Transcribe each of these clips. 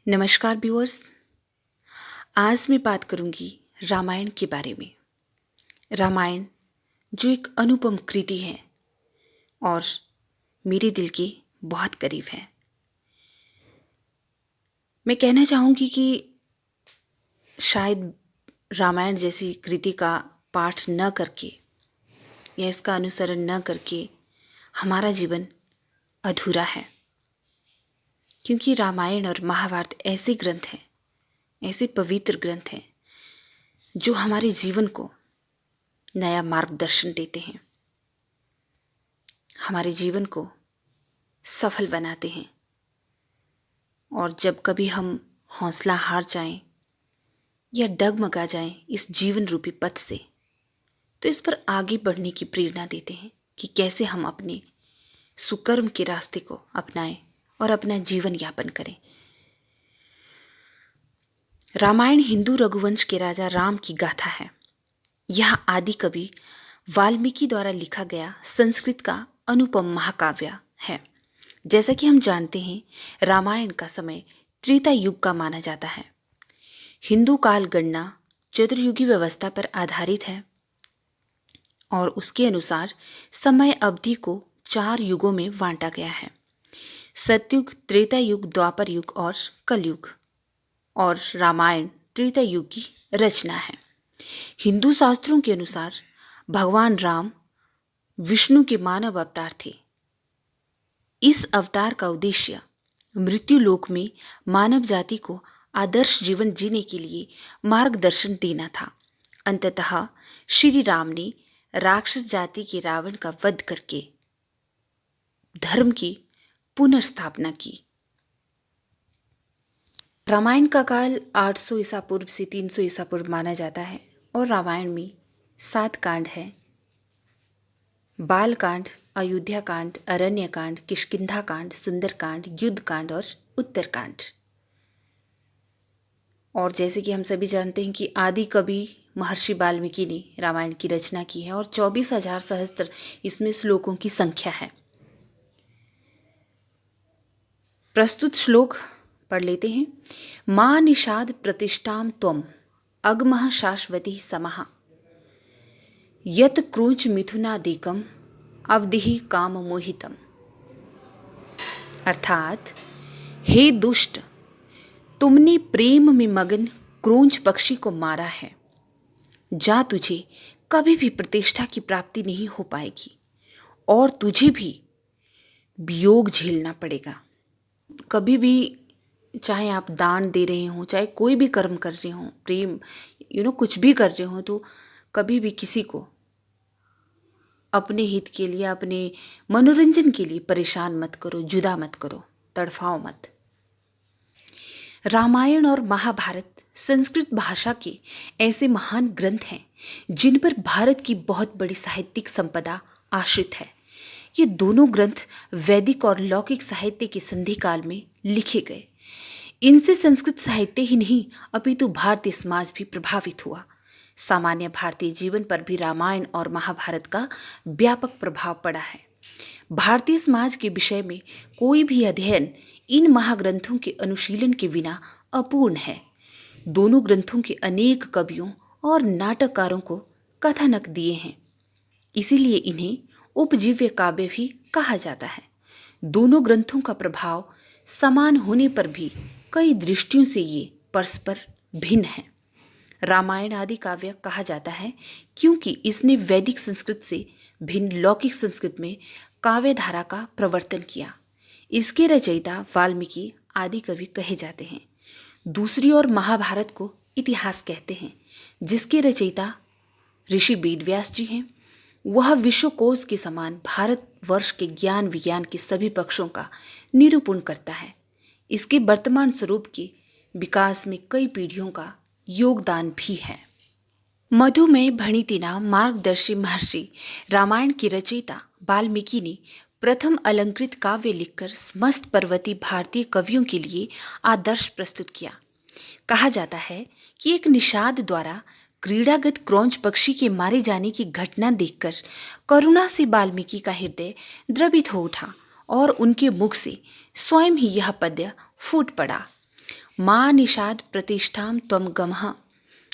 नमस्कार व्यूअर्स। आज मैं बात करूंगी रामायण के बारे में। रामायण जो एक अनुपम कृति है और मेरे दिल के बहुत करीब है। मैं कहना चाहूंगी कि शायद रामायण जैसी कृति का पाठ न करके या इसका अनुसरण न करके हमारा जीवन अधूरा है, क्योंकि रामायण और महाभारत ऐसे ग्रंथ हैं, ऐसे पवित्र ग्रंथ हैं जो हमारे जीवन को नया मार्गदर्शन देते हैं, हमारे जीवन को सफल बनाते हैं। और जब कभी हम हौसला हार जाएं या डगमगा जाएं इस जीवन रूपी पथ से, तो इस पर आगे बढ़ने की प्रेरणा देते हैं कि कैसे हम अपने सुकर्म के रास्ते को अपनाएं और अपना जीवन यापन करें। रामायण हिंदू रघुवंश के राजा राम की गाथा है। यह आदि कवि वाल्मीकि द्वारा लिखा गया संस्कृत का अनुपम महाकाव्य है। जैसा कि हम जानते हैं, रामायण का समय त्रेता युग का माना जाता है। हिंदू काल गणना चतुर्युगी व्यवस्था पर आधारित है और उसके अनुसार समय अवधि को 4 युगों में बांटा गया है: सतयुग, त्रेता युग, द्वापर युग और कलयुग। और रामायण त्रेता युग की रचना है। हिंदू शास्त्रों के अनुसार भगवान राम विष्णु के मानव अवतार थे। इस अवतार का उद्देश्य मृत्यु लोक में मानव जाति को आदर्श जीवन जीने के लिए मार्गदर्शन देना था। अंततः श्री राम ने राक्षस जाति के रावण का वध करके धर्म की पुनर्स्थापना की। रामायण का काल 800 ईसा पूर्व से 300 ईसा पूर्व माना जाता है और रामायण में 7 कांड हैं: बाल कांड, अयोध्या कांड, अरण्य कांड, किष्किंधा कांड, सुंदर कांड, युद्ध कांड और उत्तर कांड। और जैसे कि हम सभी जानते हैं कि आदि कवि महर्षि वाल्मीकि ने रामायण की रचना की है और 24,000 सहस्त्र इसमें श्लोकों की संख्या है। प्रस्तुत श्लोक पढ़ लेते हैं। मां निषाद प्रतिष्ठाम त्वम अगमः शाश्वती समः यत क्रूच मिथुनादिकम अवधिहि काम मोहितम। अर्थात, हे दुष्ट, तुमने प्रेम में मगन क्रोंच पक्षी को मारा है। जा, तुझे कभी भी प्रतिष्ठा की प्राप्ति नहीं हो पाएगी और तुझे भी वियोग झेलना पड़ेगा। कभी भी, चाहे आप दान दे रहे हो, चाहे कोई भी कर्म कर रहे हो, प्रेम कुछ भी कर रहे हो, तो कभी भी किसी को अपने हित के लिए, अपने मनोरंजन के लिए परेशान मत करो, जुदा मत करो, तड़फाओ मत। रामायण और महाभारत संस्कृत भाषा के ऐसे महान ग्रंथ हैं जिन पर भारत की बहुत बड़ी साहित्यिक संपदा आश्रित है। ये दोनों ग्रंथ वैदिक और लौकिक साहित्य के संधि काल में लिखे गए। इनसे संस्कृत साहित्य ही नहीं अपितु भारतीय समाज भी प्रभावित हुआ। सामान्य भारतीय जीवन पर भी रामायण और महाभारत का व्यापक प्रभाव पड़ा है। भारतीय समाज के विषय में कोई भी अध्ययन इन महाग्रंथों के अनुशीलन के बिना अपूर्ण है। दोनों ग्रंथों के अनेक कवियों और नाटककारों को कथानक दिए हैं, इसीलिए इन्हें उपजीव्य काव्य भी कहा जाता है। दोनों ग्रंथों का प्रभाव समान होने पर भी कई दृष्टियों से ये परस्पर भिन्न है। रामायण आदि काव्य कहा जाता है क्योंकि इसने वैदिक संस्कृत से भिन्न लौकिक संस्कृत में काव्य धारा का प्रवर्तन किया। इसके रचयिता वाल्मीकि आदि कवि कहे जाते हैं। दूसरी ओर महाभारत को इतिहास कहते हैं, जिसके रचयिता ऋषि वेदव्यास जी हैं। वह विश्वकोश के समान भारतवर्ष के ज्ञान विज्ञान के सभी पक्षों का निरूपण करता है। इसके वर्तमान स्वरूप के विकास में कई पीढ़ियों का योगदान भी है। मधुमेह भणितिना मार्गदर्शी महर्षि रामायण की रचयिता वाल्मीकि ने प्रथम अलंकृत काव्य लिखकर समस्त पर्वतीय भारतीय कवियों के लिए आदर्श प्रस्तुत किया। कहा जाता है कि एक निषाद द्वारा क्रीड़ागत क्रौंच पक्षी के मारे जाने की घटना देखकर करुणा से वाल्मीकि का हृदय द्रवित हो उठा और उनके मुख से स्वयं ही यह पद्य फूट पड़ा। माँ निषाद प्रतिष्ठां त्वं गमः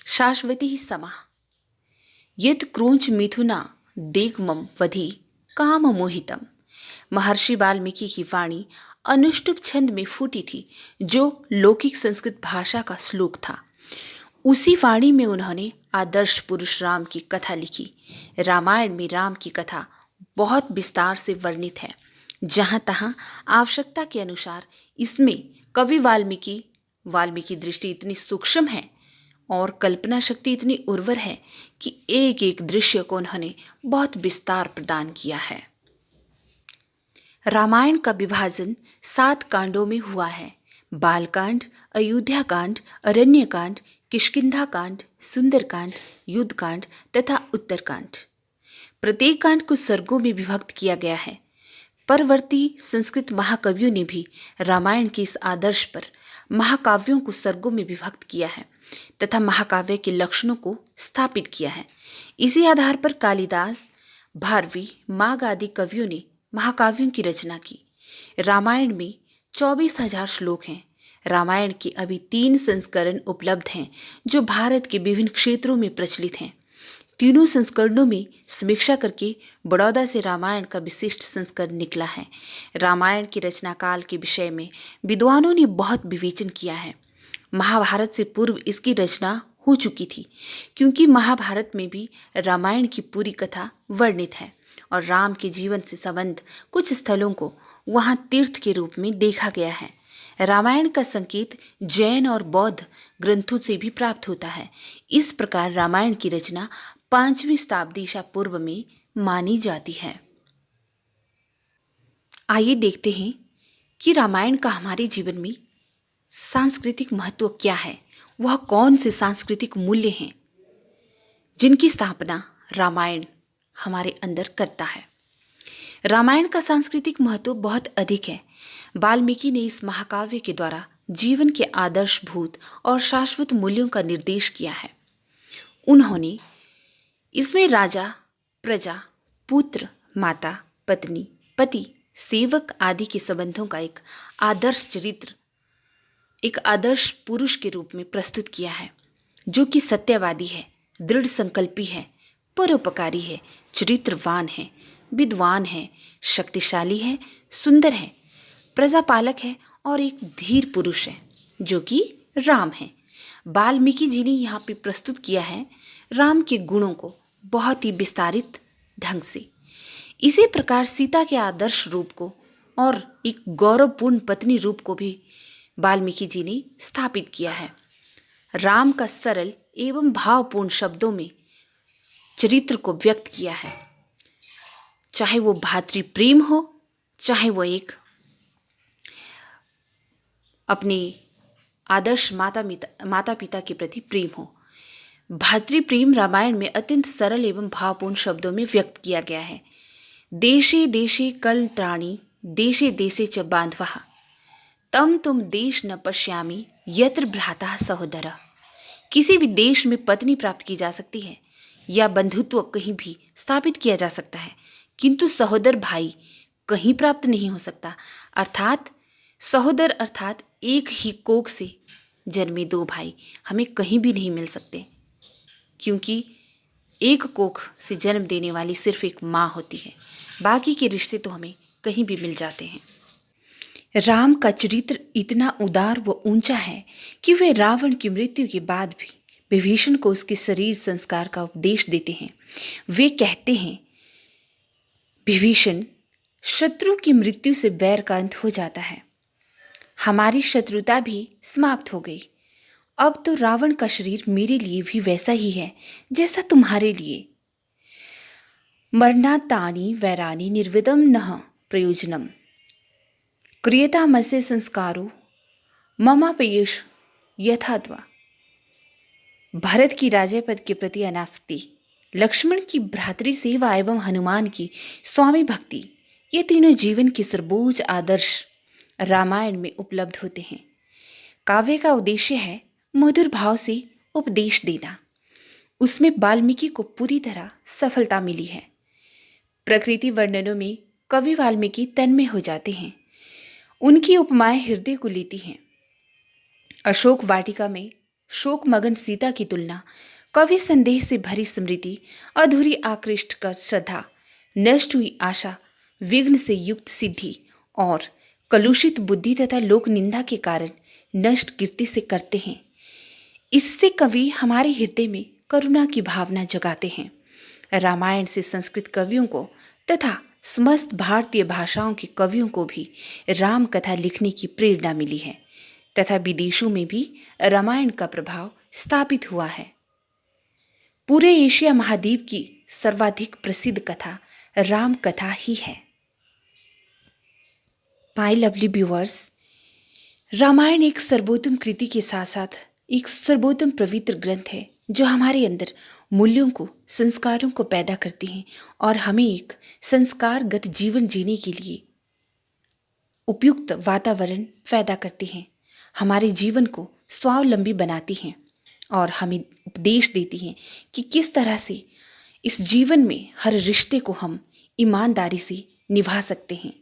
शाश्वती समः यत् क्रोंच मिथुना देगमम वधि काम मोहितम। महर्षि वाल्मीकि की वाणी अनुष्टुप छंद में फूटी थी, जो लौकिक संस्कृत भाषा का श्लोक था। उसी वाणी में उन्होंने आदर्श पुरुष राम की कथा लिखी। रामायण में राम की कथा बहुत विस्तार से वर्णित है। जहाँ तहाँ आवश्यकता के अनुसार इसमें कवि वाल्मीकि दृष्टि इतनी सूक्ष्म है और कल्पना शक्ति इतनी उर्वर है कि एक एक दृश्य को उन्होंने बहुत विस्तार प्रदान किया है। रामायण का विभाजन 7 कांडों में हुआ है। बालकांड, अयोध्या कांड, अरण्य कांड, किष्किंधा कांड, सुंदरकांड, युद्धकांड तथा उत्तरकांड। प्रत्येक कांड को सर्गों में विभक्त किया गया है। परवर्ती संस्कृत महाकवियों ने भी रामायण के इस आदर्श पर महाकाव्यों को सर्गों में विभक्त किया है तथा महाकाव्य के लक्षणों को स्थापित किया है। इसी आधार पर कालिदास, भारवी, माघ आदि कवियों ने महाकाव्यों की रचना की। रामायण में 24,000 श्लोक हैं। रामायण के अभी 3 संस्करण उपलब्ध हैं, जो भारत के विभिन्न क्षेत्रों में प्रचलित हैं। तीनों संस्करणों में समीक्षा करके बड़ौदा से रामायण का विशिष्ट संस्करण निकला है। रामायण की रचना काल के विषय में विद्वानों ने बहुत विवेचन किया है। महाभारत से पूर्व इसकी रचना हो चुकी थी, क्योंकि महाभारत में भी रामायण की पूरी कथा वर्णित है और राम के जीवन से संबंध कुछ स्थलों को वहां तीर्थ के रूप में देखा गया है। रामायण का संकेत जैन और बौद्ध ग्रंथों से भी प्राप्त होता है। इस प्रकार रामायण की रचना 5वीं शताब्दी ईसा पूर्व में मानी जाती है। आइए देखते हैं कि रामायण का हमारे जीवन में सांस्कृतिक महत्व क्या है। वह कौन से सांस्कृतिक मूल्य हैं जिनकी स्थापना रामायण हमारे अंदर करता है। रामायण का सांस्कृतिक महत्व बहुत अधिक है। वाल्मीकि ने इस महाकाव्य के द्वारा जीवन के आदर्शभूत और शाश्वत मूल्यों का निर्देश किया है। उन्होंने इसमें राजा, प्रजा, पुत्र, माता, पत्नी, पति, सेवक आदि के संबंधों का एक आदर्श चरित्र, एक आदर्श पुरुष के रूप में प्रस्तुत किया है, जो कि सत्यवादी है, दृढ़ संकल्पी है, परोपकारी है, चरित्रवान है, विद्वान है, शक्तिशाली है, सुंदर है, प्रजापालक है और एक धीर पुरुष है, जो कि राम है। वाल्मीकि जी ने यहाँ पे प्रस्तुत किया है राम के गुणों को बहुत ही विस्तारित ढंग से। इसी प्रकार सीता के आदर्श रूप को और एक गौरवपूर्ण पत्नी रूप को भी वाल्मीकि जी ने स्थापित किया है। राम का सरल एवं भावपूर्ण शब्दों में चरित्र को व्यक्त किया है, चाहे वो भातृ प्रेम हो, चाहे वो एक अपने आदर्श माता पिता के प्रति प्रेम हो। भातृ प्रेम रामायण में अत्यंत सरल एवं भावपूर्ण शब्दों में व्यक्त किया गया है। देशे देशे कल त्राणी देशे देशे च बांधवः तम तुम देश न पश्यामि यत्र भ्राता सहोदरः। किसी भी देश में पत्नी प्राप्त की जा सकती है या बंधुत्व कहीं भी स्थापित किया जा सकता है, किंतु सहोदर भाई कहीं प्राप्त नहीं हो सकता। अर्थात सहोदर अर्थात एक ही कोख से जन्मे 2 भाई हमें कहीं भी नहीं मिल सकते, क्योंकि एक कोख से जन्म देने वाली सिर्फ एक माँ होती है। बाकी के रिश्ते तो हमें कहीं भी मिल जाते हैं। राम का चरित्र इतना उदार व ऊंचा है कि वे रावण की मृत्यु के बाद भी विभीषण को उसके शरीर संस्कार का उपदेश देते हैं। वे कहते हैं, विभीषण, शत्रु की मृत्यु से बैर का अंत हो जाता है, हमारी शत्रुता भी समाप्त हो गई। अब तो रावण का शरीर मेरे लिए भी वैसा ही है जैसा तुम्हारे लिए। मरणातानि वैरानि निर्विदम नः प्रयोजनम क्रियतामस्य संस्कारो ममापयेष यथात्वा। भरत की राज्यपद के प्रति अनासक्ति, लक्ष्मण की भ्रातृ सेवा एवं हनुमान की स्वामी भक्ति, ये तीनों जीवन के सर्वोच्च आदर्श रामायण में उपलब्ध होते हैं। काव्य का उद्देश्य है मधुर भाव से उपदेश देना। उसमें वाल्मीकि को पूरी तरह सफलता मिली है। प्रकृति वर्णनों में कवि वाल्मीकि तन्मय हो जाते हैं। उनकी उपमाएं हृदय को लेती हैं। अशोक वाटिका में शोकमगन सीता की तुलना, कवि संदेह से भरी स्मृति, अधूरी आकृष्ट कर श्रद्धा, नष्ट हुई आशा, विघ्न से युक्त सिद्धि और कलुषित बुद्धि तथा लोक निंदा के कारण नष्ट कीर्ति से करते हैं। इससे कवि हमारे हृदय में करुणा की भावना जगाते हैं। रामायण से संस्कृत कवियों को तथा समस्त भारतीय भाषाओं के कवियों को भी राम कथा लिखने की प्रेरणा मिली है तथा विदेशों में भी रामायण का प्रभाव स्थापित हुआ है। पूरे एशिया महाद्वीप की सर्वाधिक प्रसिद्ध कथा राम कथा ही है। माय लवली व्यूअर्स, रामायण एक सर्वोत्तम कृति के साथ साथ एक सर्वोत्तम पवित्र ग्रंथ है जो हमारे अंदर मूल्यों को, संस्कारों को पैदा करती हैं और हमें एक संस्कारगत जीवन जीने के लिए उपयुक्त वातावरण पैदा करती हैं, हमारे जीवन को स्वावलंबी बनाती हैं और हमें उपदेश देती हैं कि किस तरह से इस जीवन में हर रिश्ते को हम ईमानदारी से निभा सकते हैं।